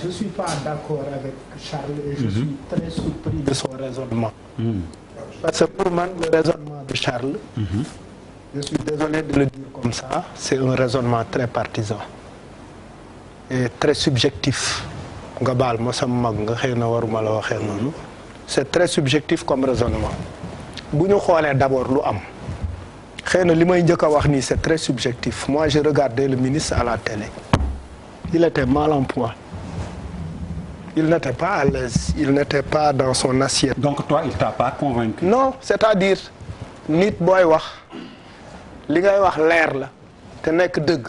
je suis pas d'accord avec Charles et je suis très surpris de son raisonnement. Parce que pour moi, le raisonnement de Charles, je suis désolé de le dire comme ça, c'est un raisonnement très partisan et très subjectif. Nga baal ma sama mag nga xëy na waruma la waxee noonu. C'est très subjectif comme raisonnement. Bu ñu xoolee d'abord lu am. Xëy na li may njëkk a wax nii c'est très subjectif. Moi, j'ai regardé le ministre à la télé. Il était mal en point. Il n'était pas à l'aise. Il n'était pas dans son assiette. Donc toi, il t'a pas convaincu? Non, c'est-à-dire nit booy wax li ngay wax leer la te nekk dëgg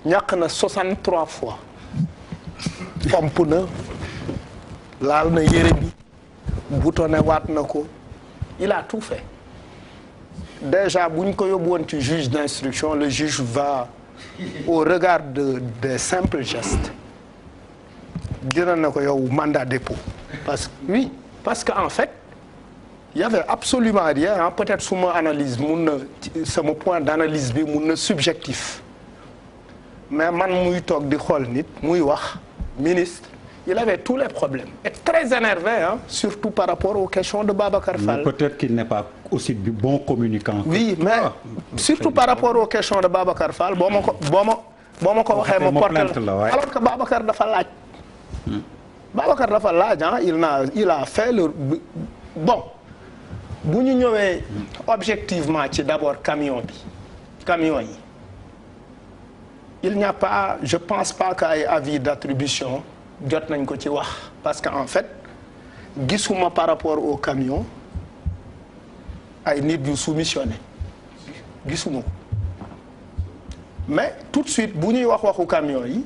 ñàkk na 63 fois. Pomp na laal na yére bi boutonné waat na ko il a tout fait. Déjà bu ñu ko yóbbu woon ci juge d'instruction, le juge va au regard des simples gestes dina na ko yow mandat dépôt parce que en fait il y avait absolument rien, hein. Peut-être suma analyse mun na sama point d'analyse bi mun na subjectif mais man muy toog di xool nit muy wax ministre, il avait tous les problèmes et très énervé, hein, surtout par rapport aux questions de Babacar Fall. Mais peut-être qu'il n'est pas aussi bon communicant. Oui, mais surtout par rapport aux questions de Babacar Fall, boo ma ko waxee ma portel alors que Babacar dafa laaj. Babacar dafa laaj, hein, il a fait le bon. Bu ñu ñëwee objectivement ci d'abord camion yi. Il n'y a pas, je pense pas qu'ay avis d'attribution jot nañ ko ci wax parce que en fait gisuma par rapport au camion ay nit yu soumissionné gisuma ko mais tout de suite bu ñuy wax waxu camion yi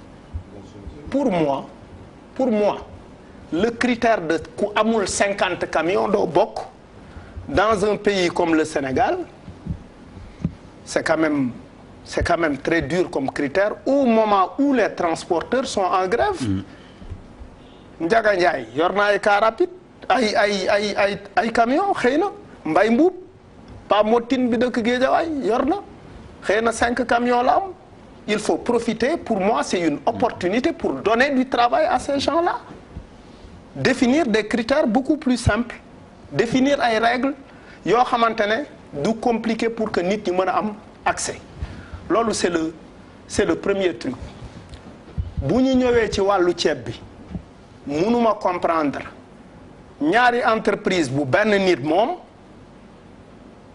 pour moi le critère de ku amul 50 camions doo bokk dans un pays comme le Sénégal c'est quand même très dur comme critère au moment où les transporteurs sont en grève. Ndiaga Ndiaye yor na ay car rapide ay camion xëy na Mbaye Mbuub Pa Motine bi dëkk Guédiawaye yor na xëy na 5 camions la am. Il faut profiter, pour moi c'est une opportunité pour donner du travail à ces gens-là. Définir des critères beaucoup plus simples, définir ay règles yoo xamante ne du compliqué pour que nit ñi mën a am accès. Loolu c'est le premier truc bu ñu ñëwee ci wàllu ceeb bi mënuma comprendre ñaari entreprise bu benn nit moom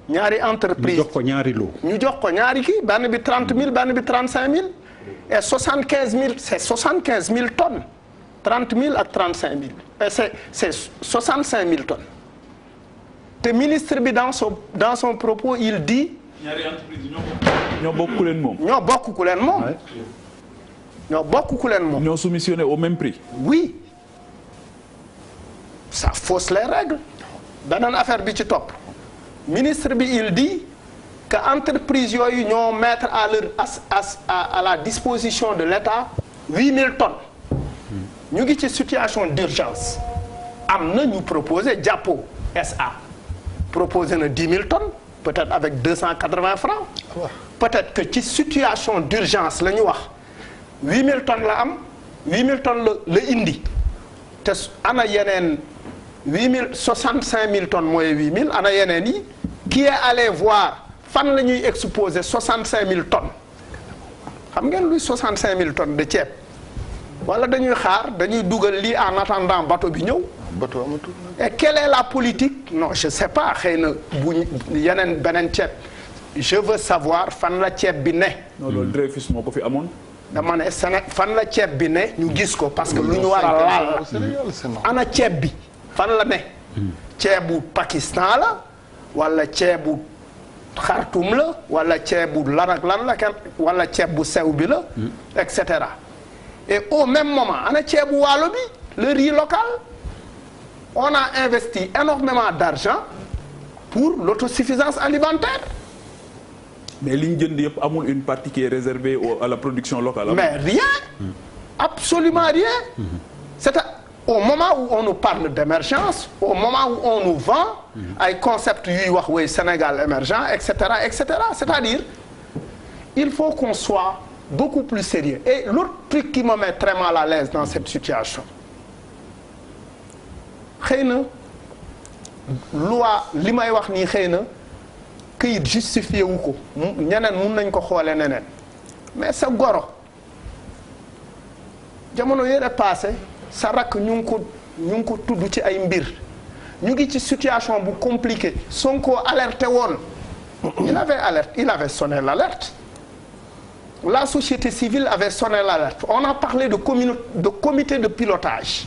ñaari entreprise ñu jox ko ñaari lot. ñu jox ko ñaari kii benn bi 30 000 benn bi 35 000 et 75 000 c'est 75 000 tonnes 30 000 ak 35 000 et c'est 65 000 tonnes te ministre bi dans son propos il dit. ñaari entreprise ñoo bokk ku leen moom. ñoo bokk ku leen moom. ñoo bokk ku leen moom. ñoo soumissionné au même prix. Oui ça fausse les règles. beneen affaire bi ci topp ministre bi il dit que entreprise yooyu ñoo mettre à la disposition de l'État 8000 tonnes. ñu ngi ci situation d'urgence am na ñu proposé Jàppo SA proposé na 10 000 tonnes. Peut-être avec 280 francs. Peut-être que ci situation d'urgence la ñu wax 8000 tonnes la am 8000 tonnes la indi te ana yeneen 65 000 tonnes mooy 8000 ana yeneen yi qui est allé voir fan la ñuy exposer 65 000 tonnes xam ngeen luy 65 000 tonnes de ceeb wala dañuy xaar dañuy dugal lii en attendant bateau bi ñëw. Et quelle est la politique? Non, je sais pas. Xëy na bu yeneen beneen ceeb je veux savoir fan la ceeb bi ne. non loolu Dreyfus moo ko fi amoon. dama ne fan la ceeb bi ne ñu gis ko parce que lu ñu war a laal la. ana ceeb bi fan la ne. ceebu Pakistan la wala ceebu Khartoum la wala ceebu lan ak lan la wala ceeb bu sew bi la. et cetera. Et au même moment ana ceebu waalo bi le riz local. On a investi énormément d'argent pour l'autosuffisance alimentaire. Mais li ñu jënd yëpp amul une partie qui est réservée à la production locale. Mais rien, absolument rien. C'est au moment où on nous parle d'émergence, au moment où on nous vend ay concept yuy wax way Sénégal émergent, etc., etc. C'est-à-dire, il faut qu'on soit beaucoup plus sérieux. Et l'autre truc qui me met très mal à l'aise dans cette situation, xëy na loi li may wax nii xëy na këyit justifié wu ko ñeneen mun nañ ko xoole neneen mais sa goro jamono yële passé sa rakk ñu ngi ko tudd ci ay mbir ñu ngi ci situation bu compliquée Sonko alerté woon il avait sonné l'alerte. La société civile avait sonné l'alerte. On a parlé de comité de pilotage.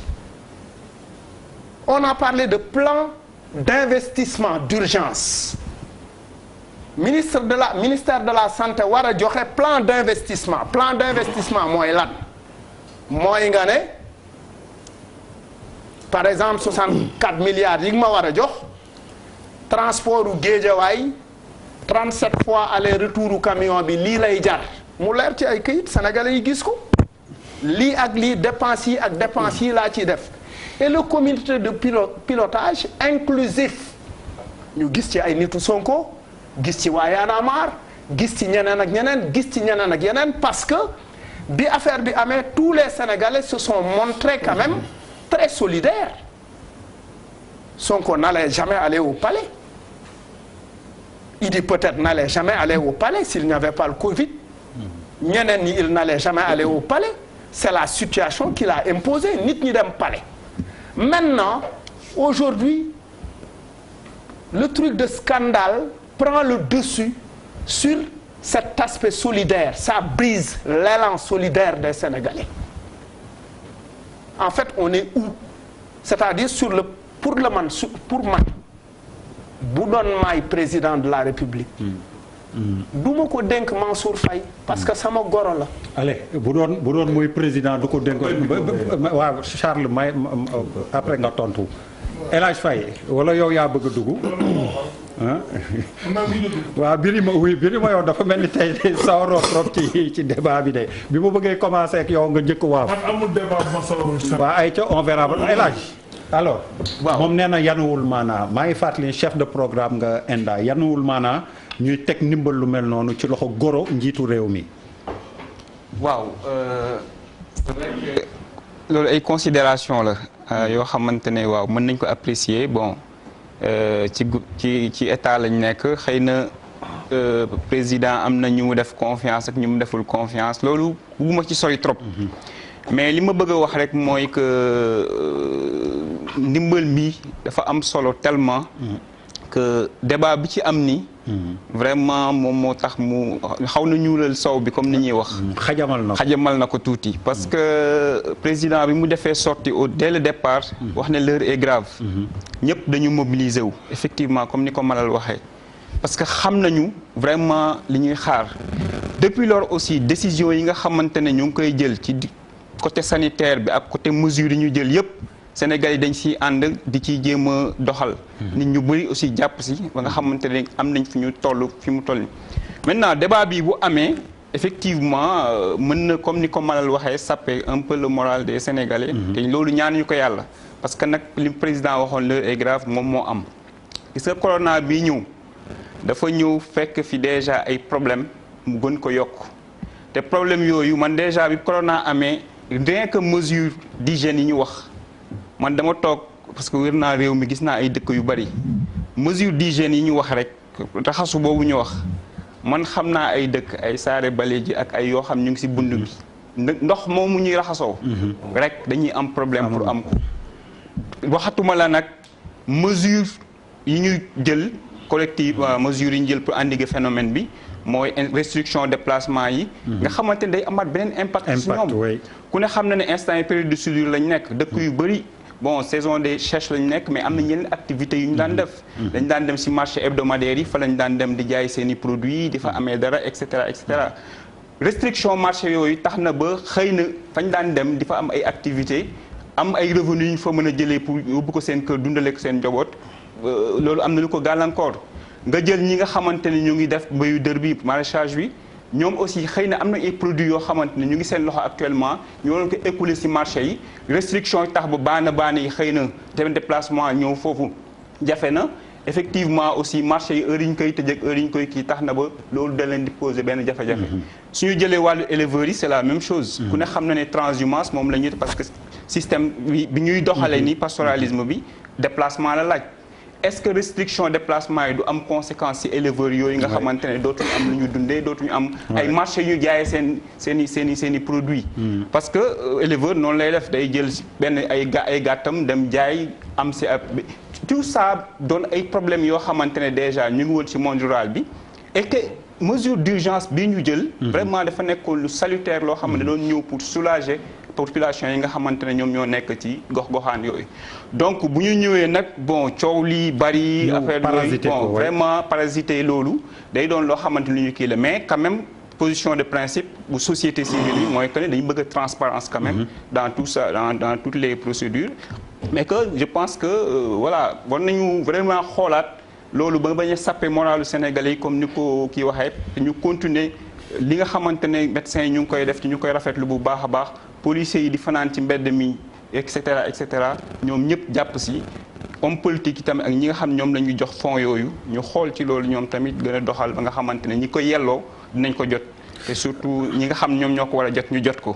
On a parlé de plan d'investissement d'urgence. Ministère de la santé war a joxe plan d'investissement mooy lan mooy nga ne par exemple 64 milliards yi nga ma war a jox transport u Guédiawaye 37 fois aller-retour camion bi lii lay jar mu leer ci ay këyit sénégalais yi gis ko lii ak lii dépenses yi ak dépenses yi laa ciy def et le comité de pilotage inclusif ñu gis ci ay nitu Sonko gis ci waa Y'en a marre gis ci ñeneen ak ñeneen gis ci ñeneen ak yeneen parce que bi affaire bi amee tous les sénégalais se sont montrés quand même très solidaires. Sonko n'allait jamais aller au palais. Il dit peut-être n'allait jamais aller au palais s'il n'y avait pas le Covid. ñeneen ñi il n'allait jamais aller au palais. C'est la situation qu'il a imposée nit ñi dem palais. Maintenant aujourd'hui le truc de scandale prend le dessus sur cet aspect solidaire. Ça brise l'élan solidaire des Sénégalais. En fait on est où? C'est-à-dire pour man bu doon maay président de la République. du ma ko dénk Mansour Faye parce que sama goro la. allez bu doon muy président du ko dénk. waaw Charles may après nga tontu El Hadj Faye wala yow yaa bëgg a dugg. waaw Birima yow dafa mel ni tey sawaroo trop ci débat bi de bi ma bëggee commencer ak yow nga njëkk waaw. man amul débat bu ma sawaroo. waaw ay ca on verra El Hadj alors. waaw moom nee na yanuwul maanaa maa ngi fàttali chef de programme nga ENDA yanuwul maanaa ñuy teg ndimbal lu mel noonu ci loxo goro njiitu réew mi. waaw loolu ay considération la yoo xamante ne waaw mën nañ ko apprécier bon ci état lañ nekk xëy na président am na ñu mu def confiance ak ñu mu deful confiance loolu bugguma ci sori trop. mais li ma bëgg a wax rek mooy que ndimbal bi dafa am solo tellement que débat bi ci am ni vraiment moom moo tax mu xaw na ñuulal sow bi comme ni ñuy wax. xajamal na ko tuuti. parce que président bi mu defee sorti dès le départ. wax ne l'heure est grave. ñëpp dañu mobiliser wu. effectivement comme ni ko Malal waxee. parce que xam nañu vraiment li ñuy xaar depuis lors aussi décision yi nga xamante ne ñu ngi koy jël ci côté sanitaire bi ak côté mesures yi ñu jël yëpp. Sénégal yi dañ siy ànd di ci jéem a doxal. nit ñu bëri aussi jàpp si ba nga xamante ne am nañ fi mu toll. maintenant débat bi bu amee effectivement mën na comme ni ko Malal waxee saper un peu le moral des Sénégalais. te loolu ñaanuñu ko yàlla. parce que nag li président waxoon l'heure est grave moom moo am. gis nga corona bii ñëw dafa ñëw fekk fi déjà ay problème mu gën ko yokk te problème yooyu man déjà bi corona amee rien que mesure d'hygiène yi ñu wax. man dama toog parce que wér naa réew mi gis naa ay dëkk yu bari mesure d'hygiène yi ñu wax rek raxasu boobu ñu wax man xam naa ay dëkk ay saare bale ji ak ay yoo xam ñu ngi ci bund bi ndox moomu ñuy raxasoo rek dañuy am problème pour am ko waxatuma la nag mesure yi ñu jël collective mesure yi ñu jël pour endiguer phénomène bi mooy restriction déplacement yi nga xamante ne day amaat beneen impact ci ñoom ku ne xam na ne instant yi période de soudure lañ nekk dëkk yu bari bon saison des sèches lañ nekk mais am na yeneen activités yu ñu daan def dañ daan dem ci marché hebdomadaire yi fa lañ daan dem di jaay seeni produits di fa amee dara et cetera et cetera restriction marché yooyu tax na ba xëy na fañ daan dem di fa am ay activités am ay revenus yu ñu fa mën a jëlee pour yóbbu ko seen kër dundale ko seen njaboot loolu am na lu ko gàllankoor nga jël ñi nga xamante ne ñu ngi def béyu dër bi maraîchage bi ñoom aussi xëy na am na ay produits yoo xamante ne ñu ngi seen loxo actuellement ñu waroon ko écouler ci marché yi restriction yi tax ba baana yi xëy na dem déplacement ñëw foofu jafe na effectivement aussi marché yi heure yi ñu koy tëj ak heure yi ñu koy kii tax na ba loolu da leen di poser benn jafe-jafe. suñu jëlee wàllu éleveurs yi c'est la même chose. ku ne xam na ne transhumance moom la ñuy parce que système bi ñuy doxalee ni pastoralisme bi déplacement la laaj. est-ce que restriction déplacement yi du am conséquence ci éleveurs yooyu nga xamante ne dootuñu am lu ñu dundee dootuñu am ay marché yu jaayee seen i produits parce que éleveur noonu lay def day jël benn ay gàttam dem jaay am ci ab tout ça doon ay problèmes yoo xamante ne déjà ñu ngi woon ci monde rural bi et que mesure d'urgence bii ñu jël vraiment dafa nekkoon lu salutaire loo xam ne doon ñëw pour soulager population yi nga xamante ne ñoom ñoo nekk ci gox-goxaan yooyu donc bu ñu ñëwee nag bon coow lii bari affaire yooyu bon vraiment parasité loolu day doon loo xamante ni ñu kii la mais quand même position de principe bu société civile yi mooy que ne dañu bëgg a transparence quand même dans tout ça dans toutes les procédures mais que je pense que voilà war nañu vraiment xoolaat loolu ba bañ a sappe moralu Sénégalais yi comme ni ko kii waxee ñu continuer li nga xamante ne médecins yi ñu ngi koy def ci ñu koy rafetlu bu baax a baax policiers yi di fanaan ci mbedd mi et cetera ñoom ñëpp jàpp si homme politique yi tamit ak ñi nga xam ñoom la ñuy jox fonds yooyu ñu xool ci loolu ñoom tamit gën a doxal ba nga xamante ne ñi ko yelloo dinañ ko jot te surtout ñi nga xam ñoom ñoo ko war a jot ñu jot ko.